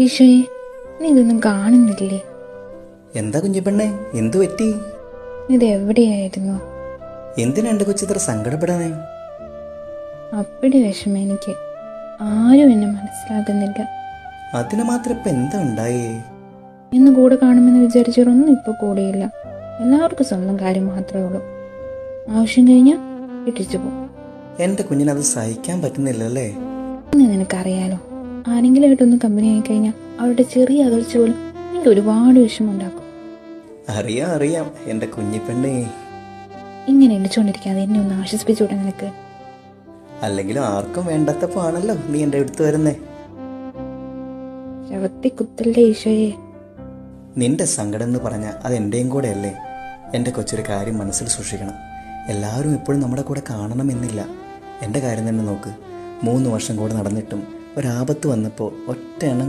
ഈശോയെ, നീ ഇതൊന്നും കാണുന്നില്ലേ? എന്താ കുഞ്ഞിപ്പെണ്ണെ, എന്തു പറ്റി? ഇത് എവിടെയായിരുന്നു? എന്തിനാ എൻ്റെ കൊച്ചിത്ര സങ്കടപ്പെടാനേ? അപ്പടി വിഷമം എനിക്ക്. ആരും എന്നെ മനസ്സിലാക്കുന്നില്ല. അതിന് മാത്രം ഇപ്പം എന്താ ഉണ്ടായേ? ഇന്ന് കൂടെ കാണുമെന്ന് വിചാരിച്ചവരൊന്നും ഇപ്പോൾ കൂടെയില്ല. എല്ലാവർക്കും സ്വന്തം കാര്യം മാത്രമേ ഉള്ളൂ. ആവശ്യം കഴിഞ്ഞാൽ ഇട്ടിച്ചു പോകും. എൻ്റെ കുഞ്ഞിനത് സഹിക്കാൻ പറ്റുന്നില്ലല്ലേ? ഇന്ന് നിനക്കറിയാലോ, ആരെങ്കിലും ആയിട്ടൊന്ന് കമ്പനി ആയി കഴിഞ്ഞാൽ അവരുടെ ചെറിയ അകൽച്ച പോലും എനിക്ക് ഒരുപാട് വിഷമം ഉണ്ടാക്കും. അറിയാം എൻ്റെ കുഞ്ഞിപ്പെണ്ണേ. ഇങ്ങനെ ഇടിച്ചുകൊണ്ടിരിക്കാതെ എന്നെ ഒന്ന് ആശ്വസിപ്പിച്ചുകൂടെ നിനക്ക്? അല്ലെങ്കിലും ആർക്കും വേണ്ടാത്തപ്പോ ആണല്ലോ നീ എൻ്റെ അടുത്ത് വരുന്നേ. ശവത്തി കുത്തല്ലേ ഈശോയെ. നിന്റെ സങ്കടം എന്ന് പറഞ്ഞാൽ അത് എൻ്റെയും കൂടെ അല്ലേ? എൻ്റെ കൊച്ചൊരു കാര്യം മനസ്സിൽ സൂക്ഷിക്കണം. എല്ലാവരും എപ്പോഴും നമ്മുടെ കൂടെ കാണണമെന്നില്ല. എൻ്റെ കാര്യം തന്നെ നോക്ക്. 3 വർഷം കൂടെ നടന്നിട്ടും ഒരാപത്ത് വന്നപ്പോൾ ഒറ്റ എണ്ണം